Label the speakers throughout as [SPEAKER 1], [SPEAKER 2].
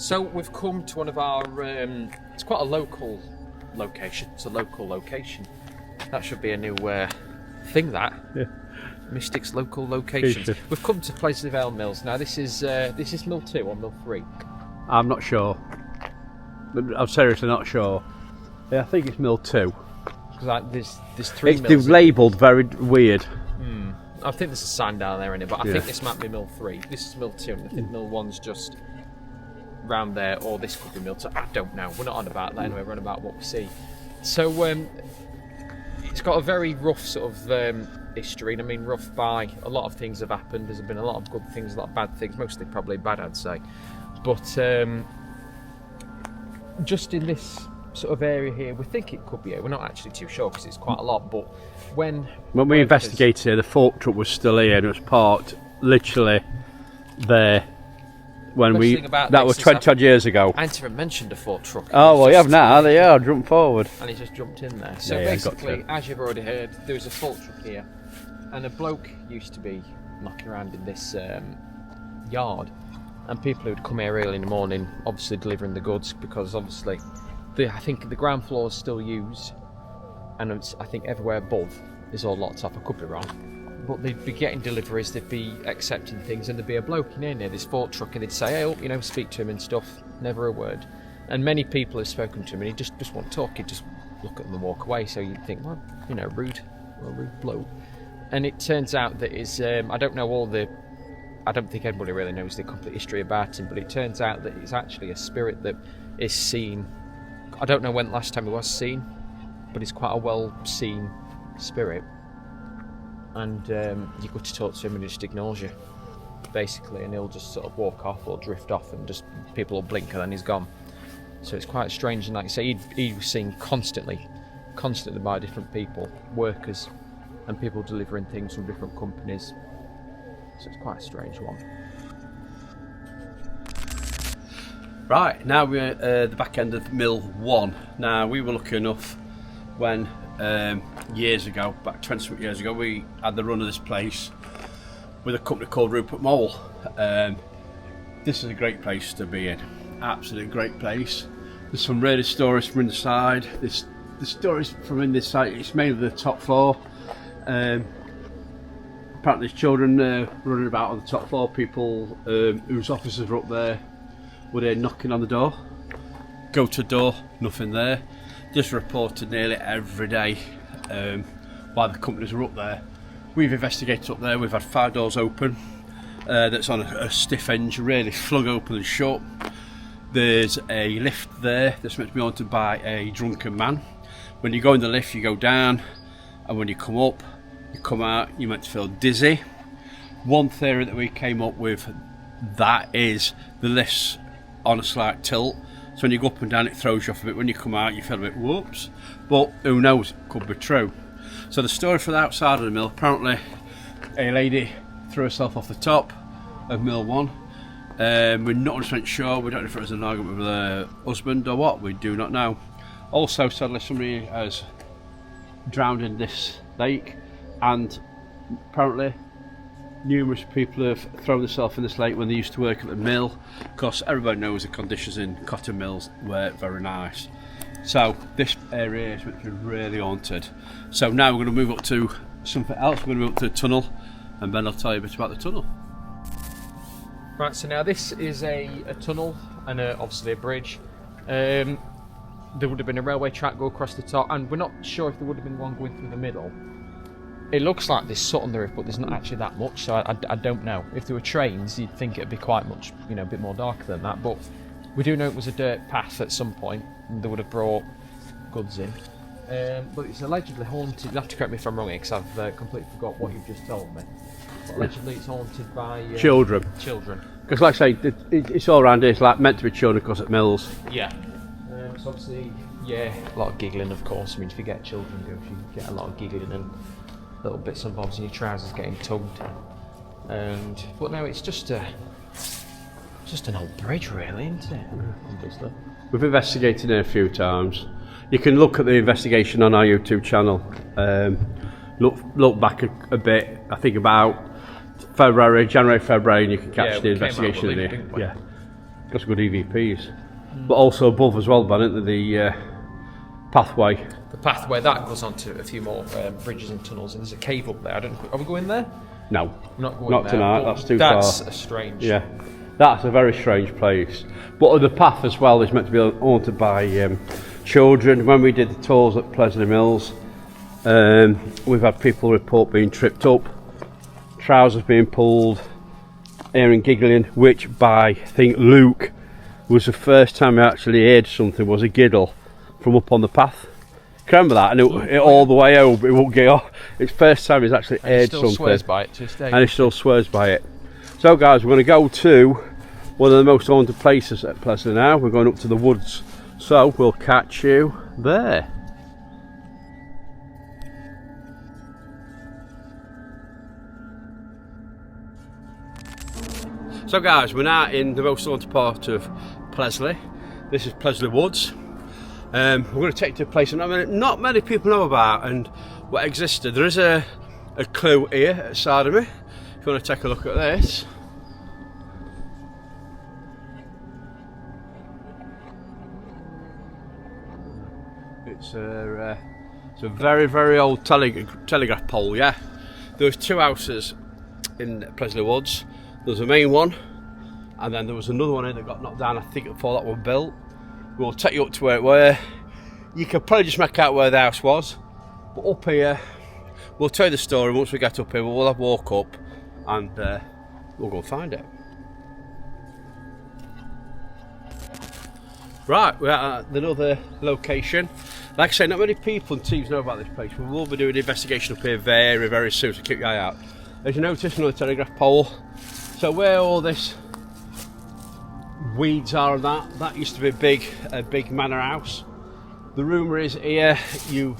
[SPEAKER 1] So we've come to one of our, it's quite a local location. It's a local location. That should be a new thing, that. Yeah. Mystics local locations. We've come to Paisley Vale Mills. Now this is Mill 2 or Mill 3?
[SPEAKER 2] I'm not sure. I'm seriously not sure. Yeah, I think it's Mill 2.
[SPEAKER 1] Because there's 3 mills.
[SPEAKER 2] They've labelled very weird.
[SPEAKER 1] I think there's a sign down there in it, but I think this might be Mill 3. This is Mill 2, and I think Mill 1's just round there, or this could be Mill 2. I don't know. We're not on about that anyway. We're on about what we see. So it's got a very rough sort of history, and I mean rough by a lot of things have happened. There's been a lot of good things, a lot of bad things, mostly probably bad, I'd say. But just in this sort of area here, we think it could be here. We're not actually too sure because it's quite a lot, but when
[SPEAKER 2] we investigated here, the fork truck was still here and it was parked literally there when that was 20 odd years ago.
[SPEAKER 1] I hadn't even mentioned a fork truck.
[SPEAKER 2] Oh well, you have now. There you are, jump forward.
[SPEAKER 1] And he just jumped in there. So basically, as you've already heard, there was a fork truck here, and a bloke used to be knocking around in this yard, and people who'd come here early in the morning, obviously delivering the goods, because obviously I think the ground floor is still used, and I think everywhere above is all locked up. I could be wrong, but they'd be getting deliveries, they'd be accepting things, and there'd be a bloke in here near this fork truck, and they'd say, hey, speak to him and stuff. Never a word. And many people have spoken to him, and he just won't talk. He'd just look at them and walk away. So you'd think, well, rude bloke. And it turns out that it's I don't think anybody really knows the complete history about him, but it turns out that it's actually a spirit that is seen. I don't know when the last time he was seen, but it's quite a well-seen spirit. And you go to talk to him and he just ignores you, basically, and he'll just sort of walk off or drift off, and just people will blink and then he's gone. So it's quite strange, and like I say, he was seen constantly by different people, workers, and people delivering things from different companies. So it's quite a strange one.
[SPEAKER 2] Right, now we're at the back end of Mill 1. Now, we were lucky enough when, years ago, about 20 years ago, we had the run of this place with a company called Rupert Mole. This is a great place to be in. Absolutely great place. There's some really stories from inside. The stories from in this site, it's mainly the top floor. Apparently there's children running about on the top floor. People whose offices are up there were there knocking on the door. Go to the door, nothing there. Just reported nearly every day while the companies were up there. We've investigated up there. We've had 5 doors open that's on a stiff hinge, really flung open and shut. There's a lift there that's meant to be haunted by a drunken man. When you go in the lift, you go down, and when you come up, you come out, you're meant to feel dizzy. One theory that we came up with, that is the lift's on a slight tilt, so when you go up and down it throws you off a bit. When you come out you feel a bit whoops, but who knows, it could be true. So the story for the outside of the mill, apparently a lady threw herself off the top of Mill 1. We're not 100% sure. We don't know if it was an argument with her husband or what, we do not know. Also, sadly, somebody has drowned in this lake, and apparently numerous people have thrown themselves in this lake when they used to work at the mill, because everybody knows the conditions in cotton mills weren't very nice. So this area is really haunted. So now we're going to move up to something else. We're going to move up to the tunnel, and Ben will tell you a bit about the tunnel.
[SPEAKER 1] Right, so now this is a tunnel and obviously a bridge. There would have been a railway track go across the top, and we're not sure if there would have been one going through the middle. It looks like there's soot on the roof, but there's not actually that much, so I don't know. If there were trains, you'd think it'd be quite much, a bit more darker than that, but we do know it was a dirt path at some point, and they would have brought goods in. But it's allegedly haunted. You'll have to correct me if I'm wrong here, because I've completely forgot what you've just told me. But allegedly it's haunted by
[SPEAKER 2] children. Because like I say, it's all around here, it's like meant to be children because at mills.
[SPEAKER 1] Yeah. So obviously, a lot of giggling, of course. I mean, if you get children, you get a lot of giggling and little bits and bobs in your trousers getting tugged. But no, it's just an old bridge, really, isn't it? Obviously.
[SPEAKER 2] We've investigated it a few times. You can look at the investigation on our YouTube channel. Look back a bit. I think about January, February, and you can catch the investigation in here. Got some good EVPs. But also above as well, Ben, isn't there, the pathway.
[SPEAKER 1] The pathway that goes on to a few more bridges and tunnels, and there's a cave up there. I don't know. Are we going there?
[SPEAKER 2] No.
[SPEAKER 1] We're not going
[SPEAKER 2] Not
[SPEAKER 1] there.
[SPEAKER 2] tonight, that's too far.
[SPEAKER 1] That's a strange.
[SPEAKER 2] Yeah. That's a very strange place. But the path as well is meant to be haunted by children. When we did the tours at Plesley Mills, we've had people report being tripped up, trousers being pulled, hearing giggling, which by, I think, Luke, was the first time I actually heard something, was a giggle from up on the path. Can you remember that? And it all the way home, it won't get off. It's the first time he's actually heard something.
[SPEAKER 1] And he still swears by it to this day.
[SPEAKER 2] And he still swears by it. So guys, we're going to go to one of the most haunted places at Plesley now. We're going up to the woods. So we'll catch you there. So guys, we're now in the most haunted part of Plesley. This is Plesley Woods. We're going to take you to a place that not many people know about and what existed. There is a clue here at the side of me. If you want to take a look at this. It's a very, very old telegraph pole, yeah. There was two houses in Plesley Woods. There was a main one, and then there was another one here that got knocked down, I think, before that one built. We'll take you up to where it were. You can probably just make out where the house was. But up here, we'll tell you the story once we get up here. We'll have a walk up and we'll go and find it. Right, we're at another location. Like I say, not many people and teams know about this place. We will be doing an investigation up here very, very soon, so keep your eye out. As you notice, another telegraph pole. So where all this weeds are and that used to be a big manor house. The rumour is here you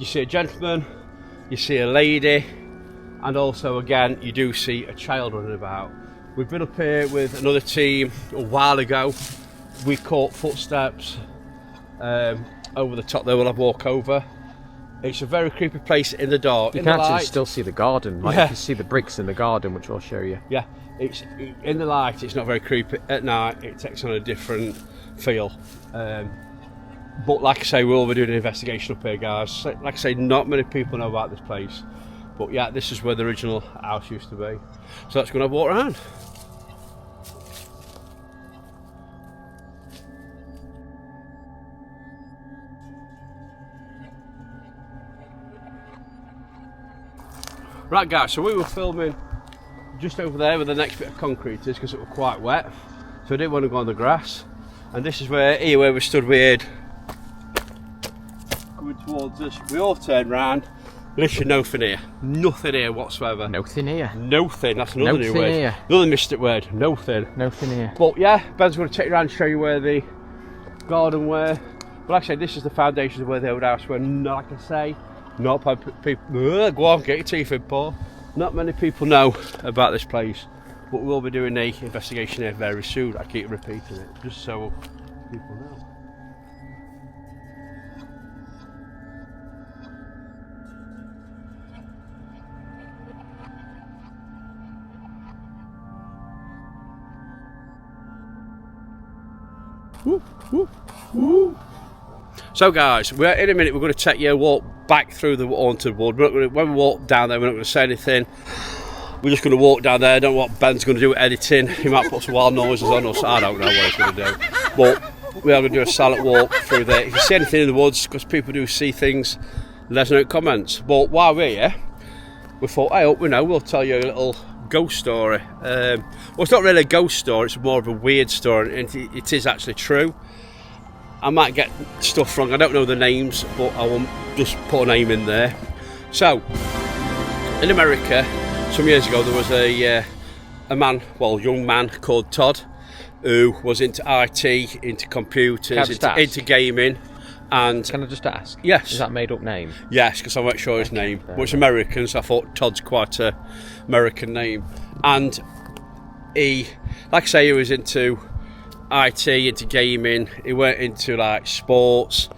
[SPEAKER 2] see a gentleman, you see a lady, and also again you do see a child running about. We've been up here with another team a while ago. We caught footsteps over the top there. We'll have a walk over. It's a very creepy place in the dark.
[SPEAKER 1] You can actually still see the garden. Like, yeah. You can see the bricks in the garden, which I'll show you.
[SPEAKER 2] Yeah, it's in the light. It's not very creepy. At night, it takes on a different feel. But like I say, we'll be doing an investigation up here, guys. Like I say, not many people know about this place. But yeah, this is where the original house used to be. So let's go and have a walk around. Right guys, so we were filming just over there where the next bit of concrete is because it was quite wet. So I didn't want to go on the grass. And this is where we stood weird. Coming towards us. We all turned round. Literally nothing here. Nothing here whatsoever.
[SPEAKER 1] Nothing here.
[SPEAKER 2] Nothing, that's another new word.
[SPEAKER 1] Here.
[SPEAKER 2] Another mystic word. Nothing.
[SPEAKER 1] Nothing here.
[SPEAKER 2] But yeah, Ben's going to take you around and show you where the garden were. But like I say, this is the foundation of where the old house were. Like I say, not people. Go on, get your teeth in, Paul. Not many people know about this place, but we'll be doing an investigation here very soon. I keep repeating it just so people know. Woo, woo, woo. So guys, in a minute we're going to take you a walk back through the haunted wood. When we walk down there, we're not going to say anything. We're just going to walk down there. I don't know what Ben's going to do with editing. He might put some wild noises on us. I don't know what he's going to do. But we are going to do a silent walk through there. If you see anything in the woods, because people do see things, let us know in comments. But while we're here, we thought, I hope we know, we'll tell you a little ghost story. Well, it's not really a ghost story, it's more of a weird story, and it is actually true. I might get stuff wrong, I don't know the names, but I will just put a name in there. So, in America, some years ago, there was a young man called Todd, who was into IT, into computers, into gaming. And
[SPEAKER 1] can I just ask?
[SPEAKER 2] Yes.
[SPEAKER 1] Is that a made up name?
[SPEAKER 2] Yes, because I'm not sure his name. But it's American, so I thought Todd's quite an American name. And he, like I say, he was into IT, into gaming. He went into like sports,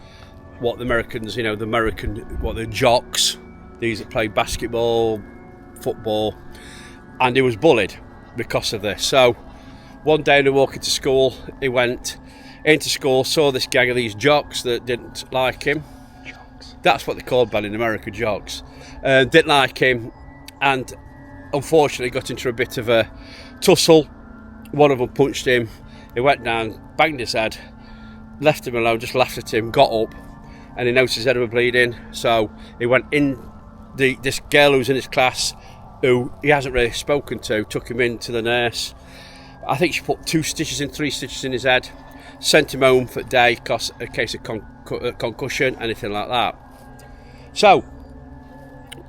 [SPEAKER 2] what the Americans, what the jocks, these that play basketball, football. And he was bullied because of this. So One day when he walked into school, he went into school, saw this gang of these jocks that didn't like him.
[SPEAKER 1] Jocks.
[SPEAKER 2] That's what they called Ben in America, jocks. Didn't like him, and unfortunately got into a bit of a tussle. One of them punched him. He went down, banged his head, left him alone, just laughed at him, got up, and he noticed his head was bleeding. So he went in. This girl who's in his class, who he hasn't really spoken to, took him in to the nurse. I think she put 3 stitches in his head, sent him home for a day, cause a case of concussion, anything like that. So,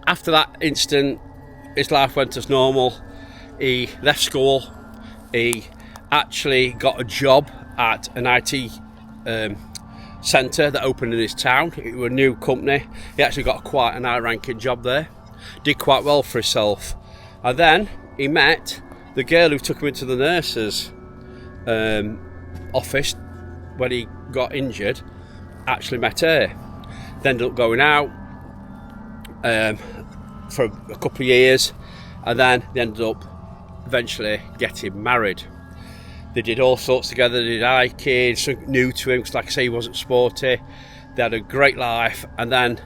[SPEAKER 2] after that incident, his life went as normal. He left school. He actually got a job at an IT centre that opened in his town. It was a new company. He actually got quite an high-ranking job there. Did quite well for himself. And then he met the girl who took him into the nurse's office when he got injured. Actually met her. They ended up going out for a couple of years, and then they ended up eventually getting married. They did all sorts together. They did hiking, something new to him, because like I say, he wasn't sporty. They had a great life, and then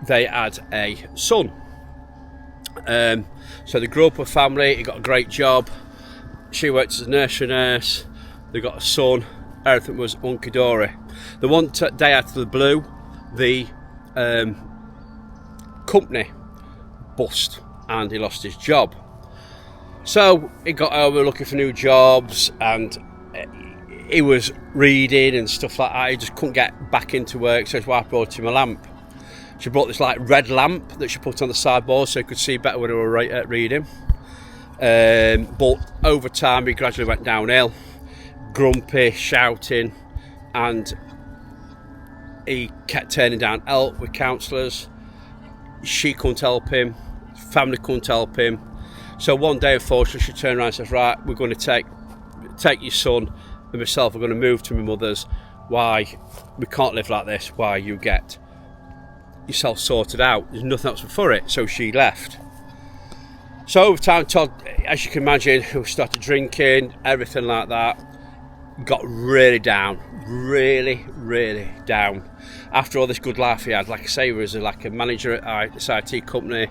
[SPEAKER 2] they had a son. So they grew up a family. He got a great job. She worked as a nursery nurse. They got a son. Everything was hunky-dory. The one day out of the blue, the company bust, and he lost his job. So he got over looking for new jobs, and he was reading and stuff like that. He just couldn't get back into work, so his wife brought him a lamp. She brought this like red lamp that she put on the sideboard so he could see better when he was reading. But over time he gradually went downhill, grumpy, shouting, and he kept turning down help with counsellors. She couldn't help him, family couldn't help him. So one day, unfortunately, she turned around and says, right, we're going to take your son and myself, we're going to move to my mother's. Why? We can't live like this. Why? You get yourself sorted out. There's nothing else for it. So she left. So over time, Todd, as you can imagine, who started drinking, everything like that, got really down. Really, really down. After all this good life he had, like I say, he was like a manager at this IT company,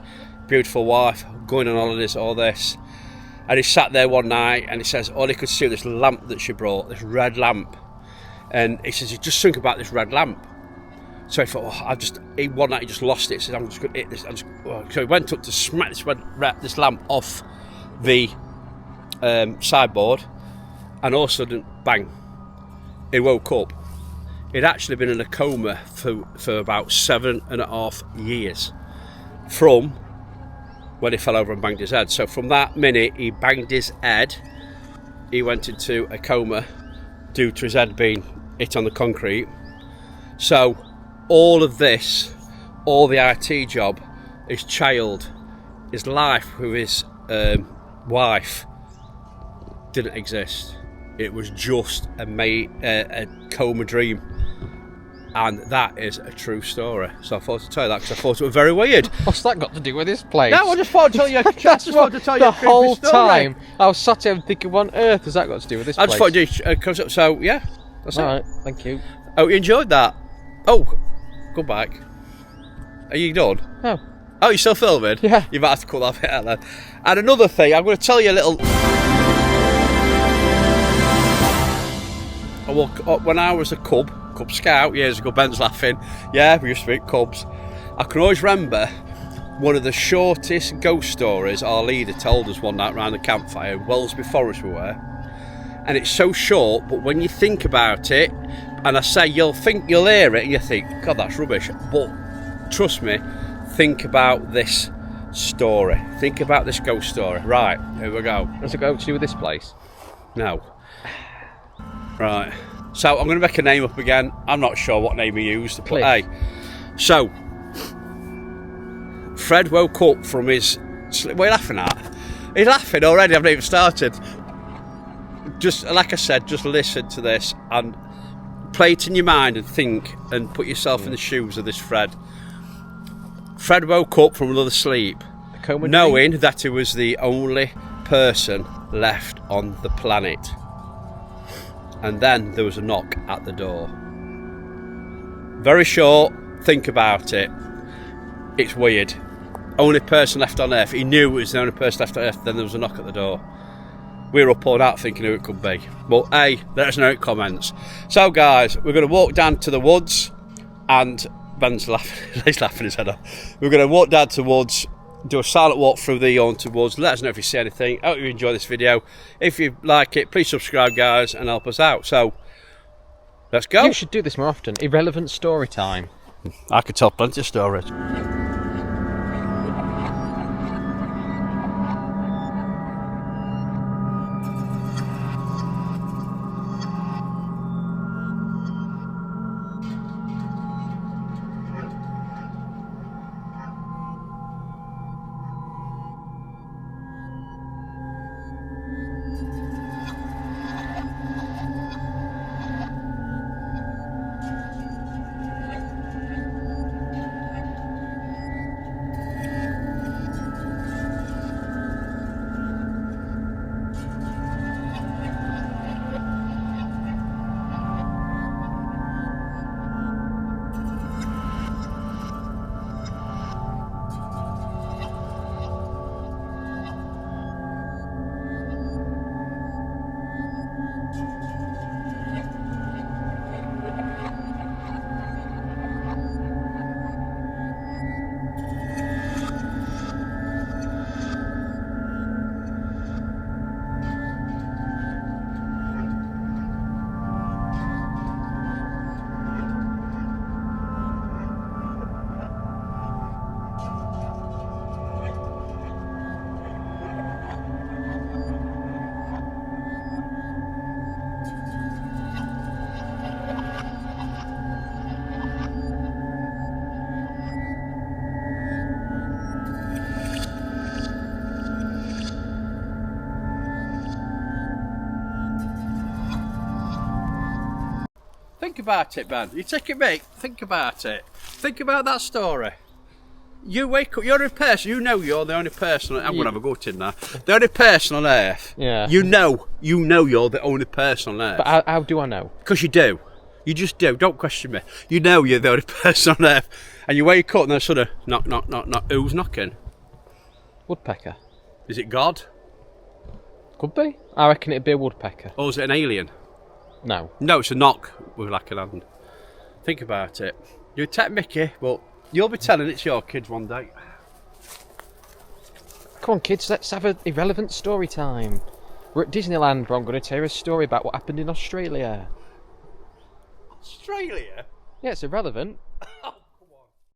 [SPEAKER 2] beautiful wife, going on holidays, all this. And he sat there one night and he says all he could see was this lamp that she brought, this red lamp. And he says, he just think about this red lamp. So he thought, one night he just lost it. He said, I'm just going to hit this. So he went up to smack this lamp off the sideboard, and all of a sudden, bang, he woke up. He'd actually been in a coma for about 7.5 years from when he fell over and banged his head. So from that minute he banged his head, he went into a coma due to his head being hit on the concrete. So all of this, all the IT job, his child, his life with his wife didn't exist. It was just a coma dream. And that is a true story. So I thought to tell you that because I thought it was very weird.
[SPEAKER 1] What's that got to do with this place?
[SPEAKER 2] No, I just thought to tell you.
[SPEAKER 1] The whole time I was sat here thinking, what on earth has that got to do with this place?
[SPEAKER 2] I just thought you'd so yeah, that's it.
[SPEAKER 1] All right, thank you.
[SPEAKER 2] Oh, you enjoyed that? Oh, go back. Are you done?
[SPEAKER 1] No.
[SPEAKER 2] Oh, you're still filming?
[SPEAKER 1] Yeah.
[SPEAKER 2] You might have to cut that bit out then. And another thing, I'm going to tell you a little. When I was a Cub Scout years ago, Ben's laughing. Yeah, we used to be Cubs. I can always remember one of the shortest ghost stories our leader told us one night round the campfire in Wellesby Forest we were. And it's so short, but when you think about it, and I say you'll hear it and you think, God, that's rubbish. But trust me, think about this story. Think about this ghost story. Right, here we go.
[SPEAKER 1] What's it got to do with this place?
[SPEAKER 2] No. Right. So I'm going to make a name up again. I'm not sure what name he used. But hey. So Fred woke up from his sleep. What are you laughing at? He's laughing already. I haven't even started. Just like I said, just listen to this and play it in your mind and think and put yourself in the shoes of this Fred. Fred woke up from another sleep, knowing that he was the only person left on the planet. And then there was a knock at the door. Very short, think about it. It's weird. Only person left on Earth. He knew it was the only person left on Earth, then there was a knock at the door. We were up all night thinking who it could be. Well, hey, let us know in comments. So guys, we're going to walk down to the woods, and Ben's laughing, he's laughing his head off. We're going to walk down to the woods, do a silent walk through the haunted woods. Let us know if you see anything. I hope you enjoy this video. If you like it, please subscribe guys and help us out. So, let's go.
[SPEAKER 1] You should do this more often. Irrelevant story time.
[SPEAKER 2] I could tell plenty of stories. Think about it, Ben. You take it, mate. Think about it. Think about that story. You wake up, you're a person, you know you're the only person, I'm going to have a gut in there. The only person on Earth.
[SPEAKER 1] Yeah.
[SPEAKER 2] You know you're the only person on Earth.
[SPEAKER 1] But how do I know?
[SPEAKER 2] Because you do. You just do. Don't question me. You know you're the only person on Earth. And you wake up and there's sort of knock, knock, knock, knock. Who's knocking?
[SPEAKER 1] Woodpecker.
[SPEAKER 2] Is it God?
[SPEAKER 1] Could be. I reckon it'd be a woodpecker.
[SPEAKER 2] Or is it an alien?
[SPEAKER 1] No.
[SPEAKER 2] No, it's a knock with like an hand. Think about it. You take Mickey, but you'll be telling it's your kids one day.
[SPEAKER 1] Come on, kids, let's have an irrelevant story time. We're at Disneyland, but I'm going to tell you a story about what happened in Australia.
[SPEAKER 2] Australia?
[SPEAKER 1] Yeah, it's irrelevant.
[SPEAKER 2] Oh,